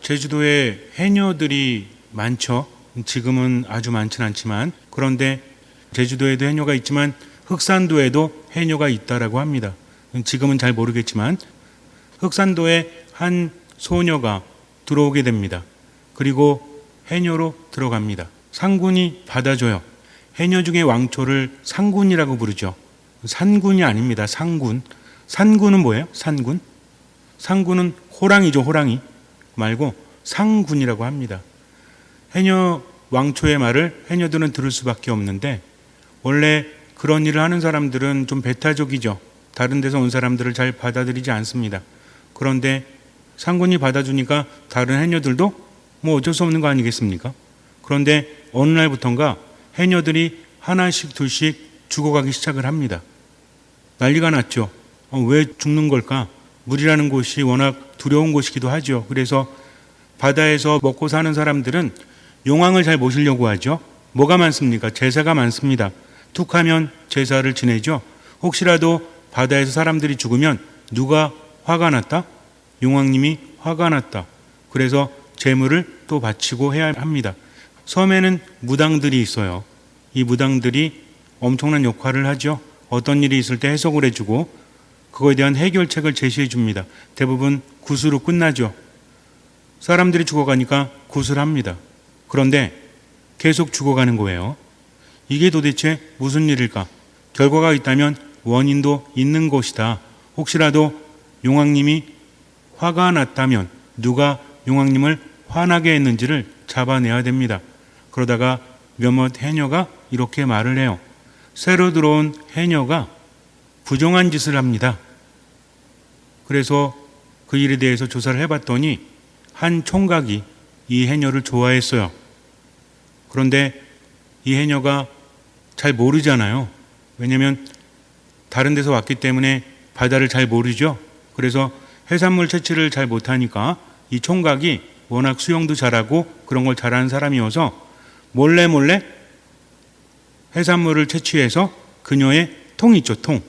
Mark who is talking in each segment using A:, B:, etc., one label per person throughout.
A: 제주도에 해녀들이 많죠. 지금은 아주 많진 않지만, 그런데 제주도에도 해녀가 있지만 흑산도에도 해녀가 있다라고 합니다. 지금은 잘 모르겠지만 흑산도에 한 소녀가 들어오게 됩니다. 그리고 해녀로 들어갑니다. 상군이 받아줘요. 해녀 중에 왕초를 상군이라고 부르죠. 산군이 아닙니다. 상군. 산군은 뭐예요? 산군? 상군은 호랑이죠. 호랑이 말고 상군이라고 합니다. 해녀 왕초의 말을 해녀들은 들을 수밖에 없는데, 원래 그런 일을 하는 사람들은 좀 배타적이죠. 다른 데서 온 사람들을 잘 받아들이지 않습니다. 그런데 상군이 받아주니까 다른 해녀들도 뭐 어쩔 수 없는 거 아니겠습니까? 그런데 어느 날부턴가 해녀들이 하나씩 둘씩 죽어가기 시작을 합니다. 난리가 났죠. 왜 죽는 걸까? 물이라는 곳이 워낙 두려운 곳이기도 하죠. 그래서 바다에서 먹고 사는 사람들은 용왕을 잘 모시려고 하죠. 뭐가 많습니까? 제사가 많습니다. 툭 하면 제사를 지내죠. 혹시라도 바다에서 사람들이 죽으면 누가 화가 났다? 용왕님이 화가 났다. 그래서 제물을 또 바치고 해야 합니다. 섬에는 무당들이 있어요. 이 무당들이 엄청난 역할을 하죠. 어떤 일이 있을 때 해석을 해주고 그거에 대한 해결책을 제시해 줍니다. 대부분 굿으로 끝나죠. 사람들이 죽어가니까 굿을 합니다. 그런데 계속 죽어가는 거예요. 이게 도대체 무슨 일일까? 결과가 있다면 원인도 있는 것이다. 혹시라도 용왕님이 화가 났다면 누가 용왕님을 화나게 했는지를 잡아내야 됩니다. 그러다가 몇몇 해녀가 이렇게 말을 해요. 새로 들어온 해녀가 부정한 짓을 합니다. 그래서 그 일에 대해서 조사를 해봤더니 한 총각이 이 해녀를 좋아했어요. 그런데 이 해녀가 잘 모르잖아요. 왜냐하면 다른 데서 왔기 때문에 바다를 잘 모르죠. 그래서 해산물 채취를 잘 못하니까 이 총각이 워낙 수영도 잘하고 그런 걸 잘하는 사람이어서 몰래 해산물을 채취해서 그녀의 통 있죠, 통.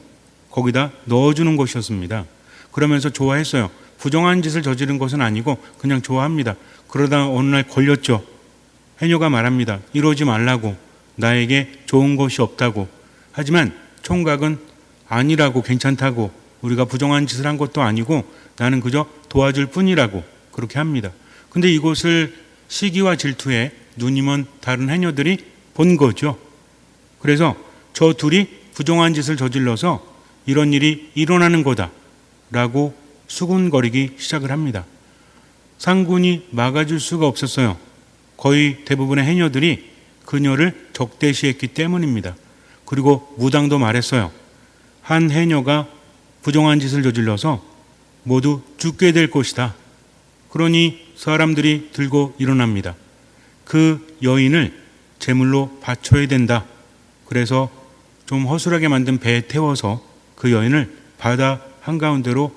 A: 거기다 넣어주는 것이었습니다. 그러면서 좋아했어요. 부정한 짓을 저지른 것은 아니고 그냥 좋아합니다. 그러다 어느 날 걸렸죠. 해녀가 말합니다. 이러지 말라고. 나에게 좋은 것이 없다고. 하지만 총각은 아니라고, 괜찮다고, 우리가 부정한 짓을 한 것도 아니고 나는 그저 도와줄 뿐이라고 그렇게 합니다. 근데 이것을 시기와 질투에 눈이 먼 다른 해녀들이 본 거죠. 그래서 저 둘이 부정한 짓을 저질러서 이런 일이 일어나는 거다라고 수군거리기 시작을 합니다. 상군이 막아줄 수가 없었어요. 거의 대부분의 해녀들이 그녀를 적대시했기 때문입니다. 그리고 무당도 말했어요. 한 해녀가 부정한 짓을 저질러서 모두 죽게 될 것이다. 그러니 사람들이 들고 일어납니다. 그 여인을 제물로 바쳐야 된다. 그래서 좀 허술하게 만든 배에 태워서 그 여인을 바다 한가운데로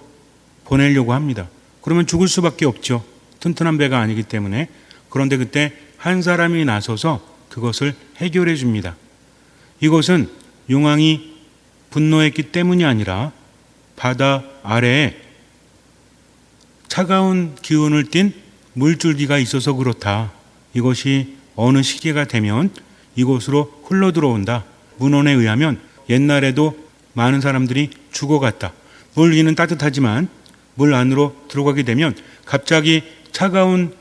A: 보내려고 합니다. 그러면 죽을 수밖에 없죠. 튼튼한 배가 아니기 때문에. 그런데 그때 한 사람이 나서서 그것을 해결해 줍니다. 이것은 용왕이 분노했기 때문이 아니라 바다 아래에 차가운 기운을 띤 물줄기가 있어서 그렇다. 이것이 어느 시기가 되면 이곳으로 흘러들어온다. 문헌에 의하면 옛날에도 많은 사람들이 죽어갔다. 물 위는 따뜻하지만 물 안으로 들어가게 되면 갑자기 차가운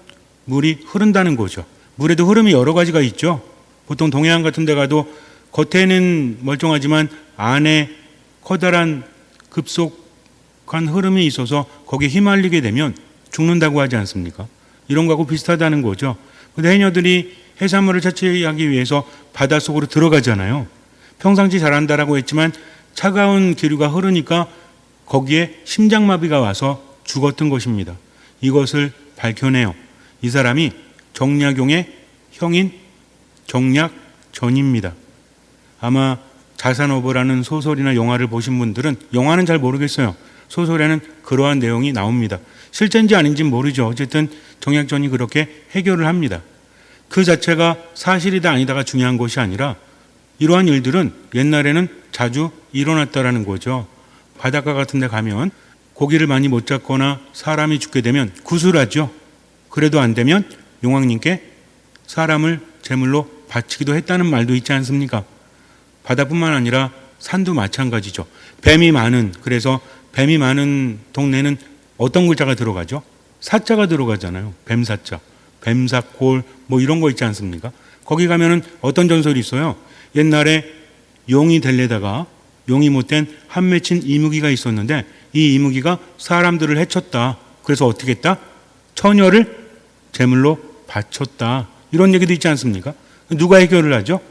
A: 물이 흐른다는 거죠. 물에도 흐름이 여러 가지가 있죠. 보통 동해안 같은 데 가도 겉에는 멀쩡하지만 안에 커다란 급속한 흐름이 있어서 거기에 휘말리게 되면 죽는다고 하지 않습니까? 이런 거하고 비슷하다는 거죠. 근데 해녀들이 해산물을 채취하기 위해서 바닷속으로 들어가잖아요. 평상시 잘한다라고 했지만 차가운 기류가 흐르니까 거기에 심장마비가 와서 죽었던 것입니다. 이것을 밝혀내요. 이 사람이 정약용의 형인 정약전입니다. 아마 자산어보라는 소설이나 영화를 보신 분들은, 영화는 잘 모르겠어요. 소설에는 그러한 내용이 나옵니다. 실제인지 아닌지 모르죠. 어쨌든 정약전이 그렇게 해결을 합니다. 그 자체가 사실이다 아니다가 중요한 것이 아니라 이러한 일들은 옛날에는 자주 일어났다라는 거죠. 바닷가 같은 데 가면 고기를 많이 못 잡거나 사람이 죽게 되면 구슬하죠. 그래도 안 되면 용왕님께 사람을 제물로 바치기도 했다는 말도 있지 않습니까? 바다뿐만 아니라 산도 마찬가지죠. 그래서 뱀이 많은 동네는 어떤 글자가 들어가죠? 사자가 들어가잖아요. 뱀사자, 뱀사골 뭐 이런 거 있지 않습니까? 거기 가면은 어떤 전설이 있어요? 옛날에 용이 되려다가 용이 못된 한 맺힌 이무기가 있었는데 이 이무기가 사람들을 해쳤다. 그래서 어떻게 했다? 처녀를 제물로 바쳤다. 이런 얘기도 있지 않습니까? 누가 해결을 하죠?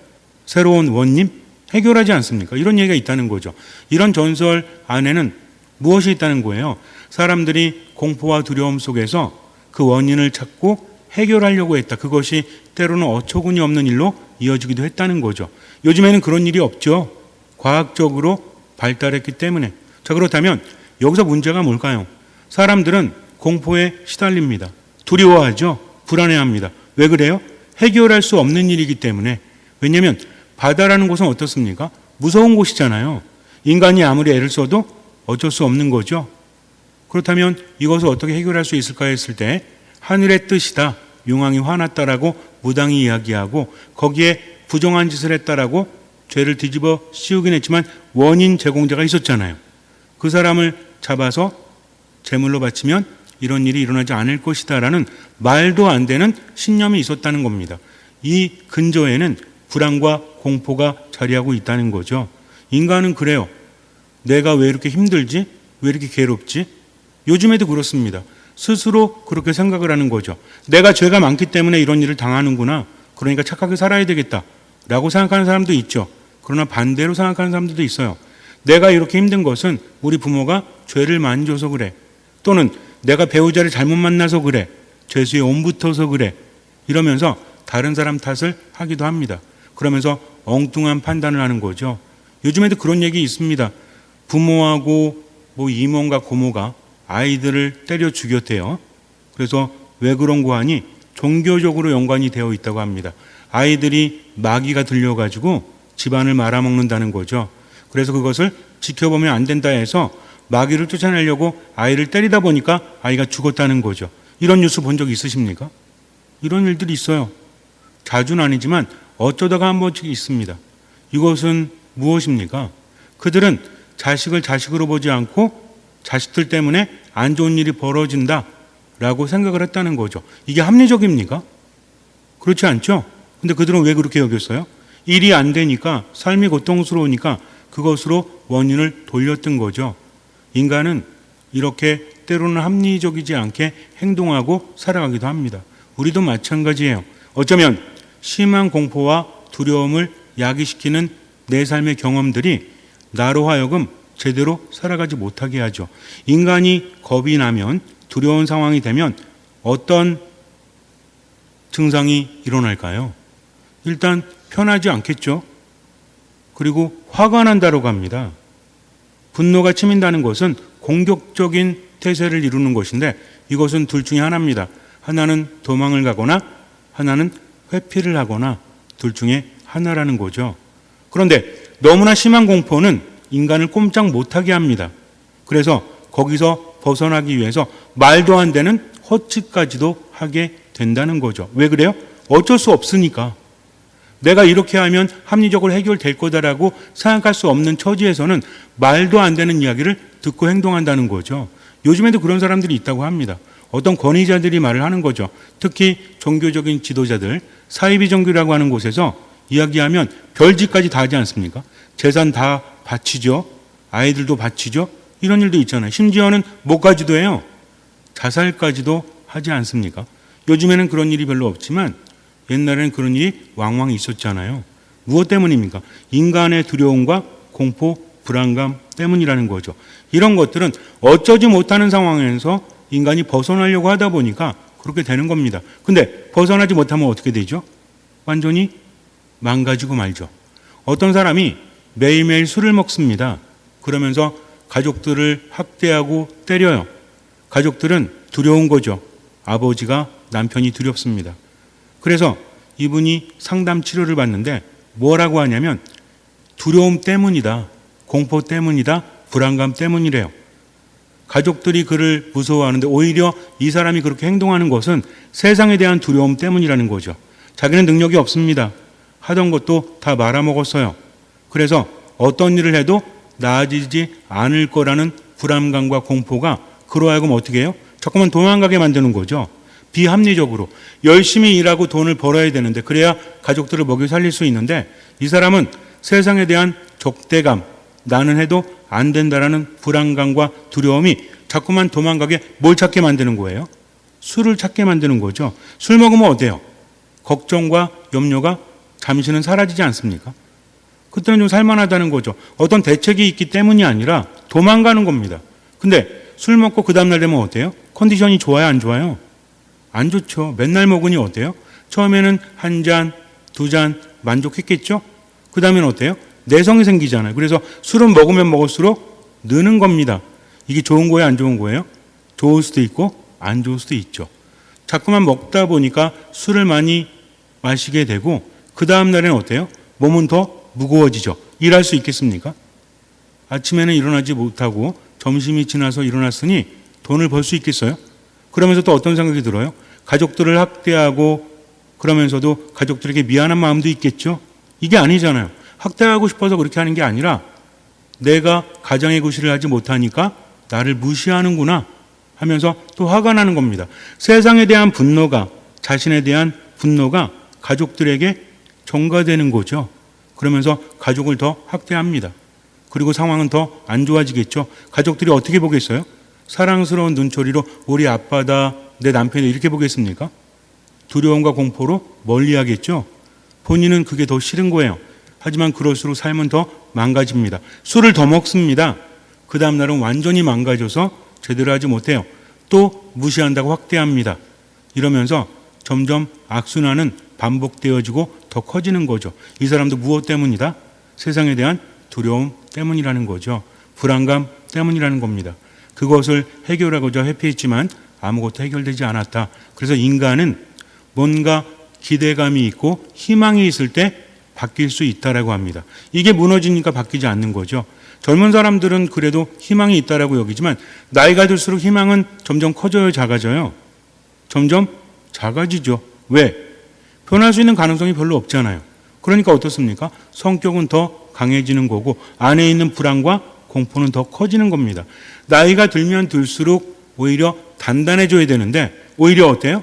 A: 새로운 원님? 해결하지 않습니까? 이런 얘기가 있다는 거죠. 이런 전설 안에는 무엇이 있다는 거예요? 사람들이 공포와 두려움 속에서 그 원인을 찾고 해결하려고 했다. 그것이 때로는 어처구니 없는 일로 이어지기도 했다는 거죠. 요즘에는 그런 일이 없죠. 과학적으로 발달했기 때문에. 자, 그렇다면 여기서 문제가 뭘까요? 사람들은 공포에 시달립니다. 두려워하죠. 불안해합니다. 왜 그래요? 해결할 수 없는 일이기 때문에. 왜냐하면 바다라는 곳은 어떻습니까? 무서운 곳이잖아요. 인간이 아무리 애를 써도 어쩔 수 없는 거죠. 그렇다면 이것을 어떻게 해결할 수 있을까 했을 때 하늘의 뜻이다. 용왕이 화났다라고 무당이 이야기하고 거기에 부정한 짓을 했다라고 죄를 뒤집어 씌우긴 했지만 원인 제공자가 있었잖아요. 그 사람을 잡아서 제물로 바치면 이런 일이 일어나지 않을 것이다라는 말도 안 되는 신념이 있었다는 겁니다. 이 근저에는 불안과 공포가 자리하고 있다는 거죠. 인간은 그래요. 내가 왜 이렇게 힘들지? 왜 이렇게 괴롭지? 요즘에도 그렇습니다. 스스로 그렇게 생각을 하는 거죠. 내가 죄가 많기 때문에 이런 일을 당하는구나. 그러니까 착하게 살아야 되겠다. 라고 생각하는 사람도 있죠. 그러나 반대로 생각하는 사람들도 있어요. 내가 이렇게 힘든 것은 우리 부모가 죄를 많이 줘서 그래. 또는 내가 배우자를 잘못 만나서 그래. 죄수에 옴붙어서 그래. 이러면서 다른 사람 탓을 하기도 합니다. 그러면서 엉뚱한 판단을 하는 거죠. 요즘에도 그런 얘기 있습니다. 부모하고 이모가 고모가 아이들을 때려 죽였대요. 그래서 왜 그런고 하니 종교적으로 연관이 되어 있다고 합니다. 아이들이 마귀가 들려가지고 집안을 말아먹는다는 거죠. 그래서 그것을 지켜보면 안 된다 해서 마귀를 쫓아내려고 아이를 때리다 보니까 아이가 죽었다는 거죠. 이런 뉴스 본 적 있으십니까? 이런 일들이 있어요. 자주는 아니지만 어쩌다가 한 번씩 있습니다. 이것은 무엇입니까? 그들은 자식을 자식으로 보지 않고 자식들 때문에 안 좋은 일이 벌어진다라고 생각을 했다는 거죠. 이게 합리적입니까? 그렇지 않죠? 근데 그들은 왜 그렇게 여겼어요? 일이 안 되니까, 삶이 고통스러우니까 그것으로 원인을 돌렸던 거죠. 인간은 이렇게 때로는 합리적이지 않게 행동하고 살아가기도 합니다. 우리도 마찬가지예요. 어쩌면 심한 공포와 두려움을 야기시키는 내 삶의 경험들이 나로 하여금 제대로 살아가지 못하게 하죠. 인간이 겁이 나면, 두려운 상황이 되면 어떤 증상이 일어날까요? 일단 편하지 않겠죠. 그리고 화가 난다고 합니다. 분노가 치민다는 것은 공격적인 태세를 이루는 것인데 이것은 둘 중에 하나입니다. 하나는 도망을 가거나 하나는 회피를 하거나 둘 중에 하나라는 거죠. 그런데 너무나 심한 공포는 인간을 꼼짝 못하게 합니다. 그래서 거기서 벗어나기 위해서 말도 안 되는 허치까지도 하게 된다는 거죠. 왜 그래요? 어쩔 수 없으니까. 내가 이렇게 하면 합리적으로 해결될 거다라고 생각할 수 없는 처지에서는 말도 안 되는 이야기를 듣고 행동한다는 거죠. 요즘에도 그런 사람들이 있다고 합니다. 어떤 권위자들이 말을 하는 거죠. 특히 종교적인 지도자들, 사이비 종교라고 하는 곳에서 이야기하면 별짓까지 다 하지 않습니까? 재산 다 바치죠. 아이들도 바치죠. 이런 일도 있잖아요. 심지어는 뭐까지도 해요. 자살까지도 하지 않습니까? 요즘에는 그런 일이 별로 없지만 옛날에는 그런 일이 왕왕 있었잖아요. 무엇 때문입니까? 인간의 두려움과 공포, 불안감 때문이라는 거죠. 이런 것들은 어쩌지 못하는 상황에서 인간이 벗어나려고 하다 보니까 그렇게 되는 겁니다. 근데 벗어나지 못하면 어떻게 되죠? 완전히 망가지고 말죠. 어떤 사람이 매일매일 술을 먹습니다. 그러면서 가족들을 학대하고 때려요. 가족들은 두려운 거죠. 아버지가 남편이 두렵습니다. 그래서 이분이 상담 치료를 받는데 뭐라고 하냐면 두려움 때문이다. 공포 때문이다. 불안감 때문이래요. 가족들이 그를 무서워하는데 오히려 이 사람이 그렇게 행동하는 것은 세상에 대한 두려움 때문이라는 거죠. 자기는 능력이 없습니다. 하던 것도 다 말아먹었어요. 그래서 어떤 일을 해도 나아지지 않을 거라는 불안감과 공포가 그로 하여금 어떻게 해요? 자꾸만 도망가게 만드는 거죠. 비합리적으로 열심히 일하고 돈을 벌어야 되는데 그래야 가족들을 먹여 살릴 수 있는데 이 사람은 세상에 대한 적대감, 나는 해도 안 된다라는 불안감과 두려움이 자꾸만 도망가게 뭘 찾게 만드는 거예요? 술을 찾게 만드는 거죠. 술 먹으면 어때요? 걱정과 염려가 잠시는 사라지지 않습니까? 그때는 좀 살만하다는 거죠. 어떤 대책이 있기 때문이 아니라 도망가는 겁니다. 근데 술 먹고 그 다음날 되면 어때요? 컨디션이 좋아요, 안 좋아요? 안 좋죠. 맨날 먹으니 어때요? 처음에는 한 잔, 두 잔 만족했겠죠? 그 다음에는 어때요? 내성이 생기잖아요. 그래서 술은 먹으면 먹을수록 느는 겁니다. 이게 좋은 거예요, 안 좋은 거예요? 좋을 수도 있고 안 좋을 수도 있죠. 자꾸만 먹다 보니까 술을 많이 마시게 되고 그 다음 날에는 어때요? 몸은 더 무거워지죠. 일할 수 있겠습니까? 아침에는 일어나지 못하고 점심이 지나서 일어났으니 돈을 벌 수 있겠어요? 그러면서 또 어떤 생각이 들어요? 가족들을 학대하고 그러면서도 가족들에게 미안한 마음도 있겠죠? 이게 아니잖아요. 학대하고 싶어서 그렇게 하는 게 아니라 내가 가정의 구실을 하지 못하니까 나를 무시하는구나 하면서 또 화가 나는 겁니다. 세상에 대한 분노가, 자신에 대한 분노가 가족들에게 전가되는 거죠. 그러면서 가족을 더 학대합니다. 그리고 상황은 더 안 좋아지겠죠. 가족들이 어떻게 보겠어요? 사랑스러운 눈초리로 우리 아빠다, 내 남편이 이렇게 보겠습니까? 두려움과 공포로 멀리하겠죠. 본인은 그게 더 싫은 거예요. 하지만 그럴수록 삶은 더 망가집니다. 술을 더 먹습니다. 그 다음 날은 완전히 망가져서 제대로 하지 못해요. 또 무시한다고 확대합니다. 이러면서 점점 악순환은 반복되어지고 더 커지는 거죠. 이 사람도 무엇 때문이다? 세상에 대한 두려움 때문이라는 거죠. 불안감 때문이라는 겁니다. 그것을 해결하고자 회피했지만 아무것도 해결되지 않았다. 그래서 인간은 뭔가 기대감이 있고 희망이 있을 때 바뀔 수 있다라고 합니다. 이게 무너지니까 바뀌지 않는 거죠. 젊은 사람들은 그래도 희망이 있다라고 여기지만 나이가 들수록 희망은 점점 커져요, 작아져요? 점점 작아지죠. 왜? 변할 수 있는 가능성이 별로 없잖아요. 그러니까 어떻습니까? 성격은 더 강해지는 거고 안에 있는 불안과 공포는 더 커지는 겁니다. 나이가 들면 들수록 오히려 단단해져야 되는데 오히려 어때요?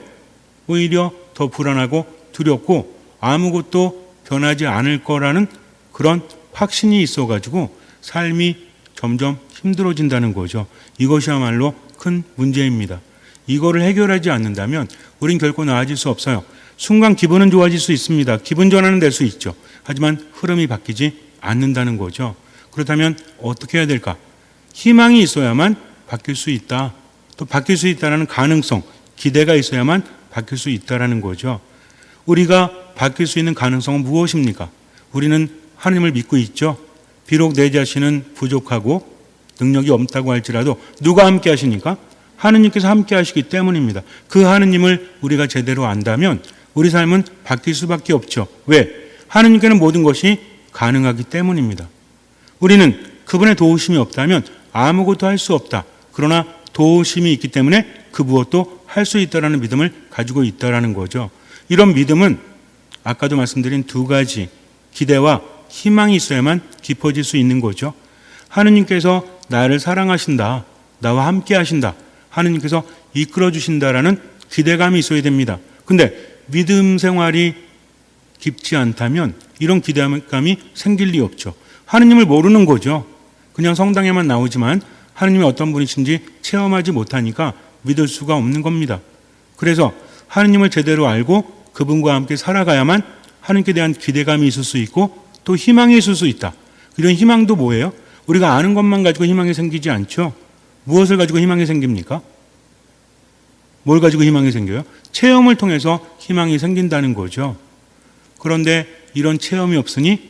A: 오히려 더 불안하고 두렵고 아무것도 변하지 않을 거라는 그런 확신이 있어가지고 삶이 점점 힘들어진다는 거죠. 이것이야말로 큰 문제입니다. 이거를 해결하지 않는다면 우린 결코 나아질 수 없어요. 순간 기분은 좋아질 수 있습니다. 기분 전환은 될 수 있죠. 하지만 흐름이 바뀌지 않는다는 거죠. 그렇다면 어떻게 해야 될까? 희망이 있어야만 바뀔 수 있다. 또 바뀔 수 있다는 가능성, 기대가 있어야만 바뀔 수 있다는 거죠. 우리가 바뀔 수 있는 가능성은 무엇입니까? 우리는 하나님을 믿고 있죠. 비록 내 자신은 부족하고 능력이 없다고 할지라도 누가 함께 하시니까? 하느님께서 함께 하시기 때문입니다. 그 하느님을 우리가 제대로 안다면 우리 삶은 바뀔 수밖에 없죠. 왜? 하느님께는 모든 것이 가능하기 때문입니다. 우리는 그분의 도우심이 없다면 아무것도 할 수 없다. 그러나 도우심이 있기 때문에 그 무엇도 할 수 있다라는 믿음을 가지고 있다라는 거죠. 이런 믿음은 아까도 말씀드린 두 가지 기대와 희망이 있어야만 깊어질 수 있는 거죠. 하느님께서 나를 사랑하신다. 나와 함께 하신다. 하느님께서 이끌어 주신다라는 기대감이 있어야 됩니다. 근데 믿음 생활이 깊지 않다면 이런 기대감이 생길 리 없죠. 하느님을 모르는 거죠. 그냥 성당에만 나오지만 하느님이 어떤 분이신지 체험하지 못하니까 믿을 수가 없는 겁니다. 그래서 하느님을 제대로 알고 그분과 함께 살아가야만 하느님께 대한 기대감이 있을 수 있고 또 희망이 있을 수 있다. 이런 희망도 뭐예요? 우리가 아는 것만 가지고 희망이 생기지 않죠. 무엇을 가지고 희망이 생깁니까? 뭘 가지고 희망이 생겨요? 체험을 통해서 희망이 생긴다는 거죠. 그런데 이런 체험이 없으니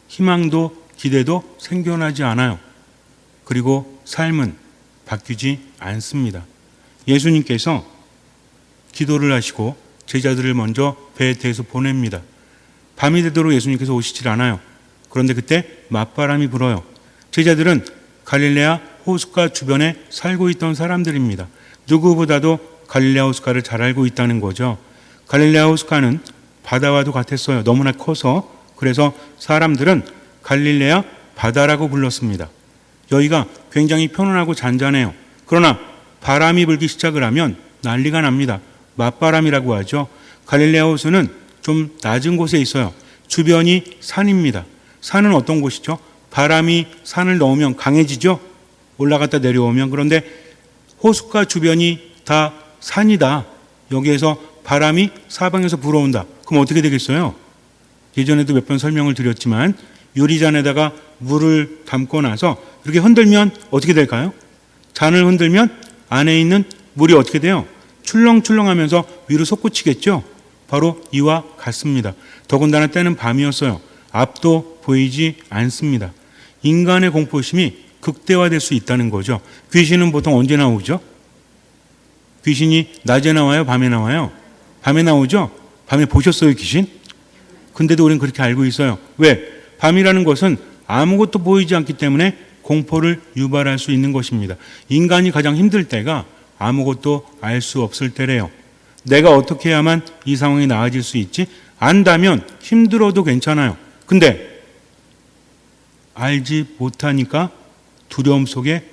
A: 희망도 기대도 생겨나지 않아요. 그리고 삶은 바뀌지 않습니다. 예수님께서 기도를 하시고 제자들을 먼저 배에 태워서 보냅니다. 밤이 되도록 예수님께서 오시질 않아요. 그런데 그때 맞바람이 불어요. 제자들은 갈릴레아 호숫가 주변에 살고 있던 사람들입니다. 누구보다도 갈릴레아 호숫가를 잘 알고 있다는 거죠. 갈릴레아 호숫가는 바다와도 같았어요. 너무나 커서. 그래서 사람들은 갈릴레아 바다라고 불렀습니다. 여기가 굉장히 편안하고 잔잔해요. 그러나 바람이 불기 시작을 하면 난리가 납니다. 맞바람이라고 하죠. 갈릴레아 호수는 좀 낮은 곳에 있어요. 주변이 산입니다. 산은 어떤 곳이죠? 바람이 산을 넘으면 강해지죠. 올라갔다 내려오면. 그런데 호숫가 주변이 다 산이다. 여기에서 바람이 사방에서 불어온다. 그럼 어떻게 되겠어요? 예전에도 몇 번 설명을 드렸지만 유리잔에다가 물을 담고 나서 이렇게 흔들면 어떻게 될까요? 잔을 흔들면 안에 있는 물이 어떻게 돼요? 출렁출렁하면서 위로 솟구치겠죠? 바로 이와 같습니다. 더군다나 때는 밤이었어요. 앞도 보이지 않습니다. 인간의 공포심이 극대화될 수 있다는 거죠. 귀신은 보통 언제 나오죠? 귀신이 낮에 나와요? 밤에 나와요? 밤에 나오죠? 밤에 보셨어요, 귀신? 근데도 우리는 그렇게 알고 있어요. 왜? 밤이라는 것은 아무것도 보이지 않기 때문에 공포를 유발할 수 있는 것입니다. 인간이 가장 힘들 때가 아무것도 알 수 없을 때래요. 내가 어떻게 해야만 이 상황이 나아질 수 있지? 안다면 힘들어도 괜찮아요. 근데 알지 못하니까 두려움 속에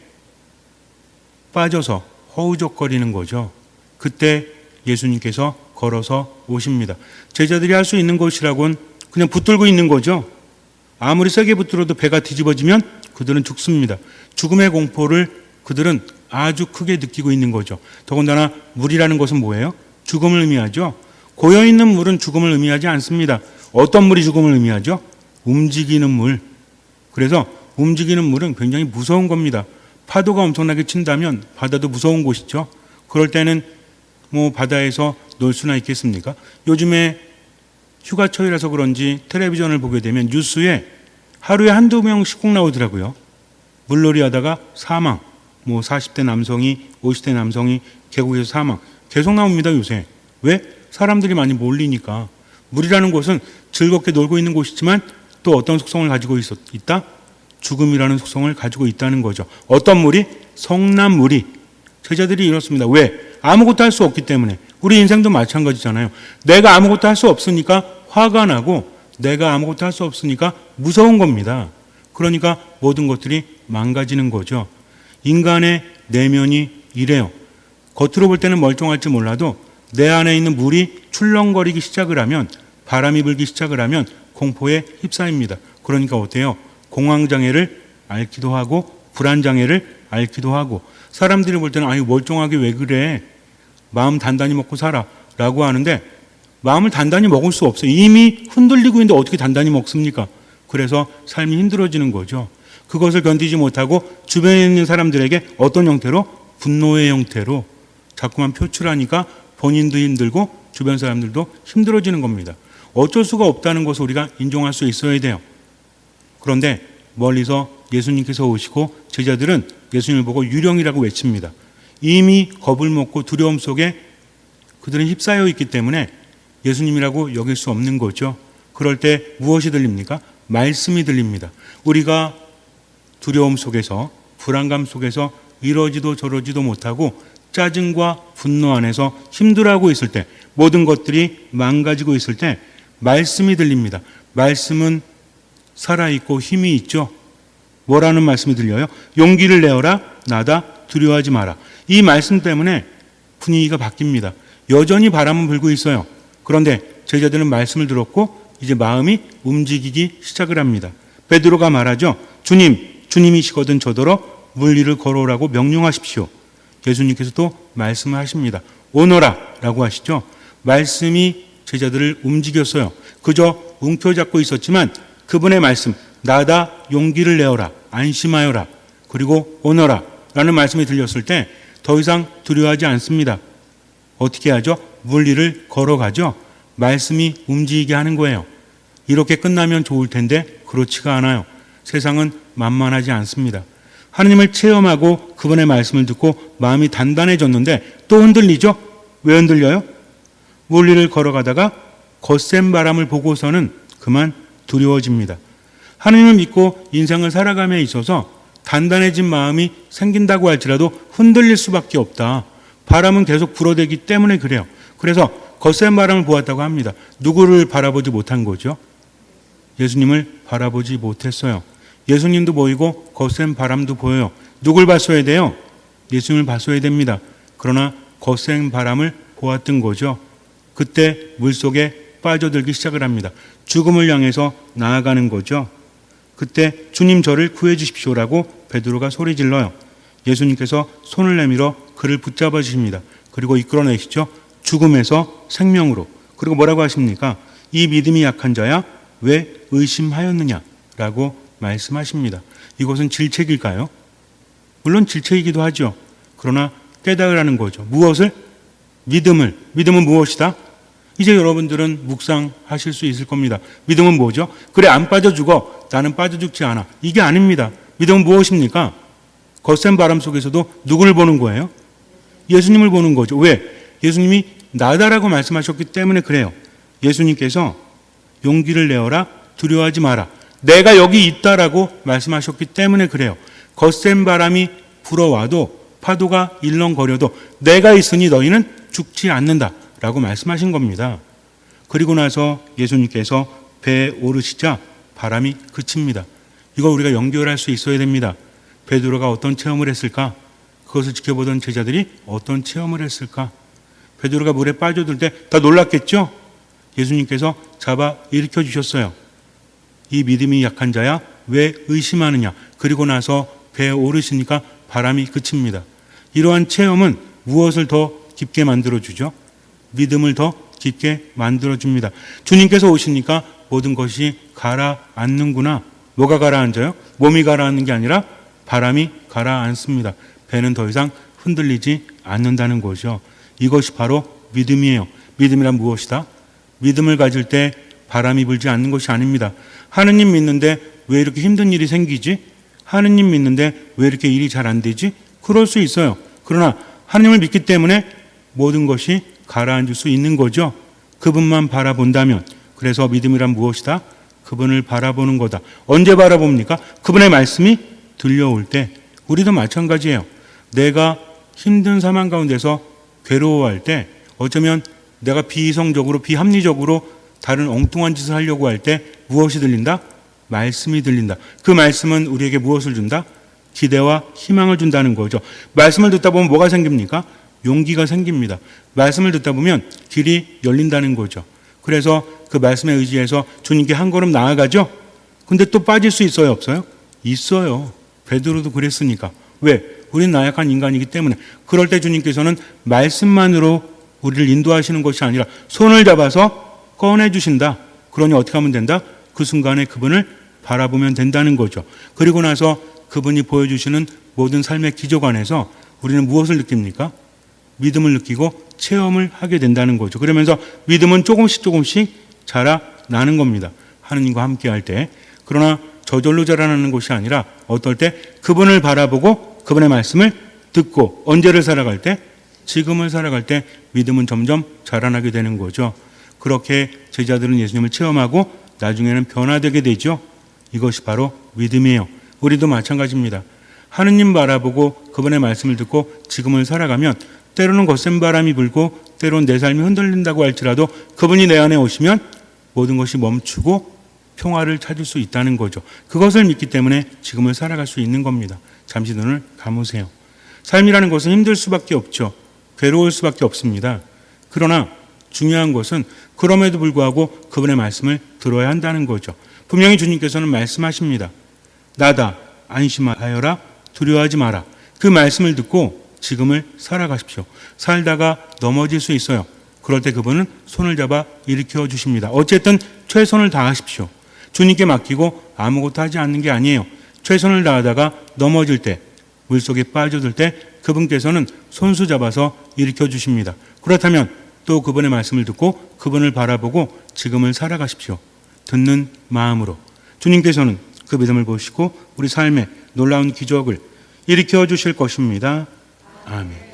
A: 빠져서 허우적거리는 거죠. 그때 예수님께서 걸어서 오십니다. 제자들이 할 수 있는 것이라고는 그냥 붙들고 있는 거죠. 아무리 세게 붙들어도 배가 뒤집어지면 그들은 죽습니다. 죽음의 공포를 그들은 아주 크게 느끼고 있는 거죠. 더군다나 물이라는 것은 뭐예요? 죽음을 의미하죠. 고여있는 물은 죽음을 의미하지 않습니다. 어떤 물이 죽음을 의미하죠? 움직이는 물. 그래서 움직이는 물은 굉장히 무서운 겁니다. 파도가 엄청나게 친다면 바다도 무서운 곳이죠. 그럴 때는 바다에서 놀 수나 있겠습니까? 요즘에 휴가철이라서 그런지 텔레비전을 보게 되면 뉴스에 하루에 한두 명씩 꼭 나오더라고요. 물놀이 하다가 사망. 40대 남성이 50대 남성이 계곡에서 사망. 계속 나옵니다, 요새. 왜? 사람들이 많이 몰리니까. 물이라는 곳은 즐겁게 놀고 있는 곳이지만 또 어떤 속성을 가지고 있다? 죽음이라는 속성을 가지고 있다는 거죠. 어떤 물이? 성난물이. 제자들이 이렇습니다. 왜? 아무것도 할 수 없기 때문에. 우리 인생도 마찬가지잖아요. 내가 아무것도 할 수 없으니까 화가 나고 내가 아무것도 할 수 없으니까 무서운 겁니다. 그러니까 모든 것들이 망가지는 거죠. 인간의 내면이 이래요. 겉으로 볼 때는 멀쩡할지 몰라도 내 안에 있는 물이 출렁거리기 시작을 하면, 바람이 불기 시작을 하면 공포에 휩싸입니다. 그러니까 어때요? 공황장애를 앓기도 하고 불안장애를 앓기도 하고, 사람들이 볼 때는 아유 멀쩡하게 왜 그래? 마음 단단히 먹고 살아 라고 하는데 마음을 단단히 먹을 수 없어요. 이미 흔들리고 있는데 어떻게 단단히 먹습니까? 그래서 삶이 힘들어지는 거죠. 그것을 견디지 못하고 주변에 있는 사람들에게 어떤 형태로? 분노의 형태로 자꾸만 표출하니까 본인도 힘들고 주변 사람들도 힘들어지는 겁니다. 어쩔 수가 없다는 것을 우리가 인정할 수 있어야 돼요. 그런데 멀리서 예수님께서 오시고 제자들은 예수님을 보고 유령이라고 외칩니다. 이미 겁을 먹고 두려움 속에 그들은 휩싸여 있기 때문에 예수님이라고 여길 수 없는 거죠. 그럴 때 무엇이 들립니까? 말씀이 들립니다. 우리가 두려움 속에서, 불안감 속에서 이러지도 저러지도 못하고 짜증과 분노 안에서 힘들어하고 있을 때, 모든 것들이 망가지고 있을 때 말씀이 들립니다. 말씀은 살아있고 힘이 있죠. 뭐라는 말씀이 들려요? 용기를 내어라, 나다, 두려워하지 마라. 이 말씀 때문에 분위기가 바뀝니다. 여전히 바람은 불고 있어요. 그런데 제자들은 말씀을 들었고 이제 마음이 움직이기 시작을 합니다. 베드로가 말하죠. 주님이시거든 저더러 물 위를 걸어오라고 명령하십시오. 예수님께서 또 말씀을 하십니다. 오너라 라고 하시죠. 말씀이 제자들을 움직였어요. 그저 움켜잡고 있었지만 그분의 말씀, 나다, 용기를 내어라, 안심하여라, 그리고 오너라 라는 말씀이 들렸을 때 더 이상 두려워하지 않습니다. 어떻게 하죠? 물 위를 걸어가죠. 말씀이 움직이게 하는 거예요. 이렇게 끝나면 좋을 텐데 그렇지가 않아요. 세상은 만만하지 않습니다. 하나님을 체험하고 그분의 말씀을 듣고 마음이 단단해졌는데 또 흔들리죠? 왜 흔들려요? 물 위를 걸어가다가 거센 바람을 보고서는 그만 두려워집니다. 하나님을 믿고 인생을 살아감에 있어서 단단해진 마음이 생긴다고 할지라도 흔들릴 수밖에 없다. 바람은 계속 불어대기 때문에 그래요. 그래서 거센 바람을 보았다고 합니다. 누구를 바라보지 못한 거죠? 예수님을 바라보지 못했어요. 예수님도 보이고 거센 바람도 보여요. 누굴 봤어야 돼요? 예수님을 봤어야 됩니다. 그러나 거센 바람을 보았던 거죠. 그때 물속에 빠져들기 시작을 합니다. 죽음을 향해서 나아가는 거죠. 그때 주님 저를 구해 주십시오라고 베드로가 소리 질러요. 예수님께서 손을 내밀어 그를 붙잡아 주십니다. 그리고 이끌어내시죠. 죽음에서 생명으로. 그리고 뭐라고 하십니까? 이 믿음이 약한 자야 왜 의심하였느냐라고 말씀하십니다. 이것은 질책일까요? 물론 질책이기도 하죠. 그러나 깨달으라는 거죠. 무엇을? 믿음을. 믿음은 무엇이다? 이제 여러분들은 묵상하실 수 있을 겁니다. 믿음은 뭐죠? 그래, 안 빠져 죽어. 나는 빠져 죽지 않아. 이게 아닙니다. 믿음은 무엇입니까? 거센 바람 속에서도 누구를 보는 거예요? 예수님을 보는 거죠. 왜? 예수님이 나다라고 말씀하셨기 때문에 그래요. 예수님께서 용기를 내어라, 두려워하지 마라. 내가 여기 있다라고 말씀하셨기 때문에 그래요. 거센 바람이 불어와도 파도가 일렁거려도 내가 있으니 너희는 죽지 않는다라고 말씀하신 겁니다. 그리고 나서 예수님께서 배에 오르시자 바람이 그칩니다. 이거 우리가 연결할 수 있어야 됩니다. 베드로가 어떤 체험을 했을까? 그것을 지켜보던 제자들이 어떤 체험을 했을까? 베드로가 물에 빠져들 때 다 놀랐겠죠? 예수님께서 잡아 일으켜 주셨어요. 이 믿음이 약한 자야 왜 의심하느냐? 그리고 나서 배에 오르시니까 바람이 그칩니다. 이러한 체험은 무엇을 더 깊게 만들어주죠? 믿음을 더 깊게 만들어줍니다. 주님께서 오시니까 모든 것이 가라앉는구나. 뭐가 가라앉아요? 몸이 가라앉는 게 아니라 바람이 가라앉습니다. 배는 더 이상 흔들리지 않는다는 거죠. 이것이 바로 믿음이에요. 믿음이란 무엇이다? 믿음을 가질 때 바람이 불지 않는 것이 아닙니다. 하느님 믿는데 왜 이렇게 힘든 일이 생기지? 하느님 믿는데 왜 이렇게 일이 잘 안 되지? 그럴 수 있어요. 그러나 하느님을 믿기 때문에 모든 것이 가라앉을 수 있는 거죠. 그분만 바라본다면. 그래서 믿음이란 무엇이다? 그분을 바라보는 거다. 언제 바라봅니까? 그분의 말씀이 들려올 때. 우리도 마찬가지예요. 내가 힘든 상황 가운데서 괴로워할 때, 어쩌면 내가 비이성적으로 비합리적으로 다른 엉뚱한 짓을 하려고 할 때 무엇이 들린다? 말씀이 들린다. 그 말씀은 우리에게 무엇을 준다? 기대와 희망을 준다는 거죠. 말씀을 듣다 보면 뭐가 생깁니까? 용기가 생깁니다. 말씀을 듣다 보면 길이 열린다는 거죠. 그래서 그 말씀에 의지해서 주님께 한 걸음 나아가죠. 근데 또 빠질 수 있어요, 없어요? 있어요. 베드로도 그랬으니까. 왜? 우리는 나약한 인간이기 때문에. 그럴 때 주님께서는 말씀만으로 우리를 인도하시는 것이 아니라 손을 잡아서 꺼내주신다. 그러니 어떻게 하면 된다? 그 순간에 그분을 바라보면 된다는 거죠. 그리고 나서 그분이 보여주시는 모든 삶의 기적 안에서 우리는 무엇을 느낍니까? 믿음을 느끼고 체험을 하게 된다는 거죠. 그러면서 믿음은 조금씩 자라나는 겁니다. 하느님과 함께 할 때. 그러나 저절로 자라나는 것이 아니라 어떨 때 그분을 바라보고 그분의 말씀을 듣고 언제를 살아갈 때? 지금을 살아갈 때 믿음은 점점 자라나게 되는 거죠. 그렇게 제자들은 예수님을 체험하고 나중에는 변화되게 되죠. 이것이 바로 믿음이에요. 우리도 마찬가지입니다. 하느님 바라보고 그분의 말씀을 듣고 지금을 살아가면 때로는 거센 바람이 불고 때로는 내 삶이 흔들린다고 할지라도 그분이 내 안에 오시면 모든 것이 멈추고 평화를 찾을 수 있다는 거죠. 그것을 믿기 때문에 지금을 살아갈 수 있는 겁니다. 잠시 눈을 감으세요. 삶이라는 것은 힘들 수밖에 없죠. 괴로울 수밖에 없습니다. 그러나 중요한 것은 그럼에도 불구하고 그분의 말씀을 들어야 한다는 거죠. 분명히 주님께서는 말씀하십니다. 나다, 안심하여라, 두려워하지 마라. 그 말씀을 듣고 지금을 살아가십시오. 살다가 넘어질 수 있어요. 그럴 때 그분은 손을 잡아 일으켜 주십니다. 어쨌든 최선을 다하십시오. 주님께 맡기고 아무것도 하지 않는 게 아니에요. 최선을 다하다가 넘어질 때, 물속에 빠져들 때 그분께서는 손수 잡아서 일으켜 주십니다. 그렇다면 또 그분의 말씀을 듣고 그분을 바라보고 지금을 살아가십시오. 듣는 마음으로. 주님께서는 그 믿음을 보시고 우리 삶에 놀라운 기적을 일으켜 주실 것입니다. 아멘.